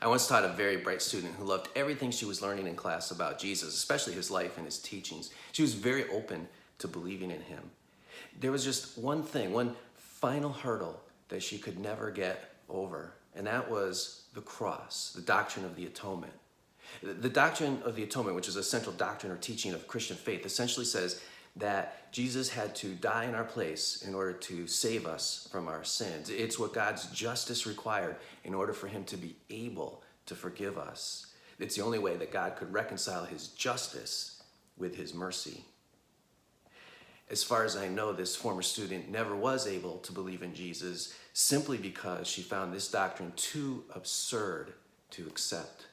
I once taught a very bright student who loved everything she was learning in class about Jesus, especially his life and his teachings. She was very open to believing in him. There was just one thing, one final hurdle that she could never get over, and that was the cross, the doctrine of the atonement. The doctrine of the atonement, which is a central doctrine or teaching of Christian faith, essentially says that Jesus had to die in our place in order to save us from our sins. It's what God's justice required in order for him to be able to forgive us. It's the only way that God could reconcile his justice with his mercy. As far as I know, this former student never was able to believe in Jesus simply because she found this doctrine too absurd to accept.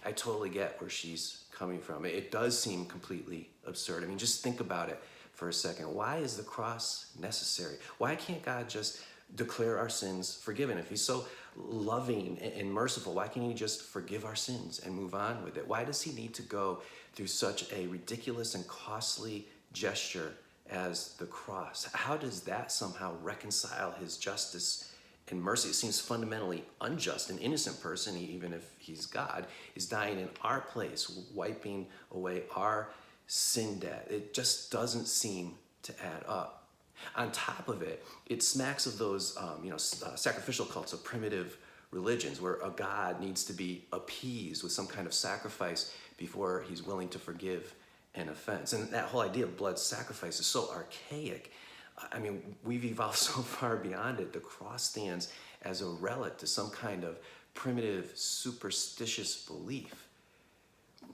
I totally get where she's coming from. It does seem completely absurd. I mean, just think about it for a second. Why is the cross necessary? Why can't God just declare our sins forgiven? If he's so loving and merciful, why can't he just forgive our sins and move on with it? Why does he need to go through such a ridiculous and costly gesture as the cross? How does that somehow reconcile his justice and mercy? It seems fundamentally unjust. An innocent person, even if he's God, is dying in our place, wiping away our sin debt. It just doesn't seem to add up. On top of it, it smacks of those sacrificial cults of primitive religions where a God needs to be appeased with some kind of sacrifice before he's willing to forgive an offense. And that whole idea of blood sacrifice is so archaic. I mean, we've evolved so far beyond it. The cross stands as a relic to some kind of primitive, superstitious belief.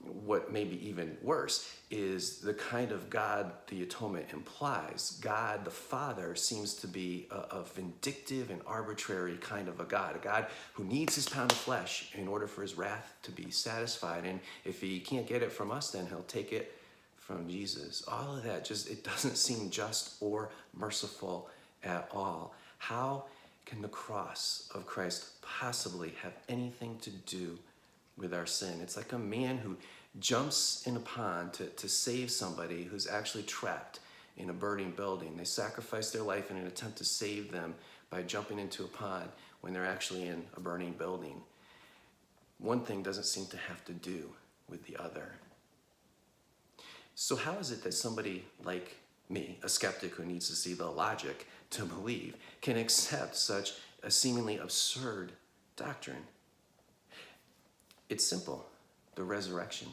What may be even worse is the kind of God the atonement implies. God the Father seems to be a vindictive and arbitrary kind of a God who needs his pound of flesh in order for his wrath to be satisfied. And if he can't get it from us, then he'll take it from Jesus. All of that it doesn't seem just or merciful at all. How can the cross of Christ possibly have anything to do with our sin? It's like a man who jumps in a pond to save somebody who's actually trapped in a burning building. They sacrifice their life in an attempt to save them by jumping into a pond when they're actually in a burning building. One thing doesn't seem to have to do with the other. So how is it that somebody like me, a skeptic who needs to see the logic to believe, can accept such a seemingly absurd doctrine? It's simple: the resurrection.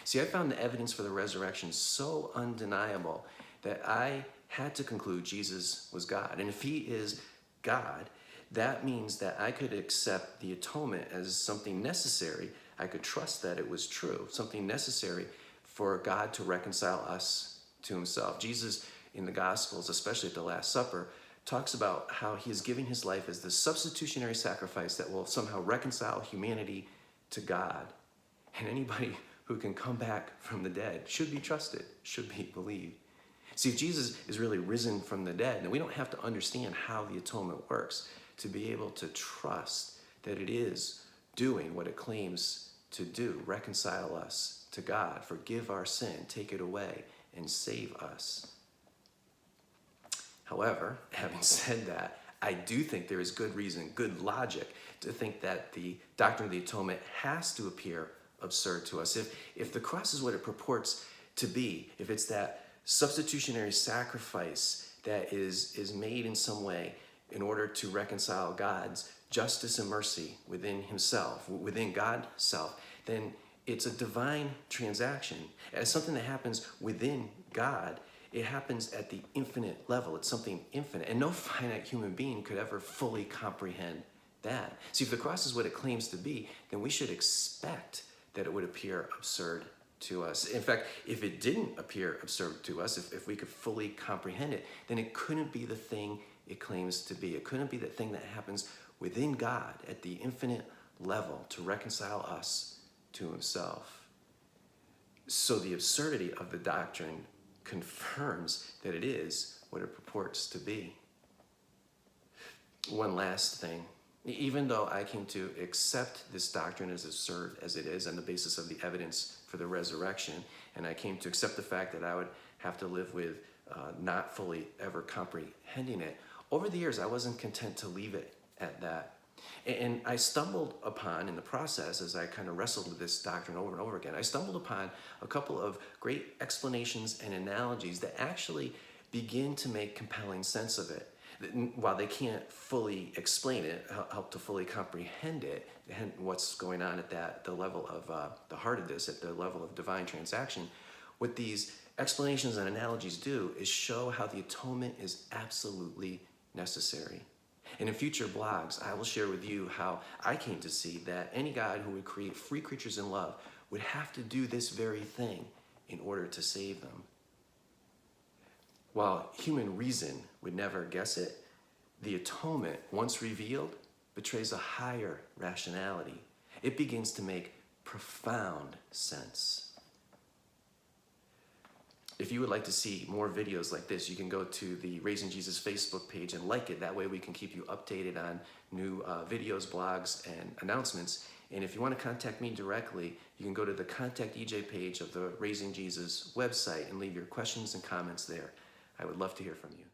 See, I found the evidence for the resurrection so undeniable that I had to conclude Jesus was God. And if he is God, that means that I could accept the atonement as something necessary. I could trust that it was true, something necessary for God to reconcile us to himself. Jesus in the Gospels, especially at the Last Supper, talks about how he is giving his life as the substitutionary sacrifice that will somehow reconcile humanity to God. And anybody who can come back from the dead should be trusted, should be believed. See, if Jesus is really risen from the dead, then we don't have to understand how the atonement works to be able to trust that it is doing what it claims to do: reconcile us to God, forgive our sin, take it away, and save us. However, having said that, I do think there is good reason, good logic to think that the doctrine of the atonement has to appear absurd to us. If the cross is what it purports to be, if it's that substitutionary sacrifice that is made in some way in order to reconcile God's justice and mercy within himself, within God's self, then it's a divine transaction. As something that happens within God, it happens at the infinite level. It's something infinite. And no finite human being could ever fully comprehend that. See, if the cross is what it claims to be, then we should expect that it would appear absurd to us. In fact, if it didn't appear absurd to us, if we could fully comprehend it, then it couldn't be the thing it claims to be. It couldn't be the thing that happens within God at the infinite level to reconcile us to himself. So the absurdity of the doctrine confirms that it is what it purports to be. One last thing. Even though I came to accept this doctrine as absurd as it is on the basis of the evidence for the resurrection, and I came to accept the fact that I would have to live with not fully ever comprehending it, over the years I wasn't content to leave it at that. And I stumbled upon, in the process, as I kind of wrestled with this doctrine over and over again, I stumbled upon a couple of great explanations and analogies that actually begin to make compelling sense of it. While they can't fully explain it, help to fully comprehend it, and what's going on at the level of the heart of this, at the level of divine transaction, what these explanations and analogies do is show how the atonement is absolutely necessary. And in future blogs, I will share with you how I came to see that any God who would create free creatures in love would have to do this very thing in order to save them. While human reason would never guess it, the atonement, once revealed, betrays a higher rationality. It begins to make profound sense. If you would like to see more videos like this, you can go to the Raising Jesus Facebook page and like it. That way we can keep you updated on new videos, blogs, and announcements. And if you want to contact me directly, you can go to the Contact EJ page of the Raising Jesus website and leave your questions and comments there. I would love to hear from you.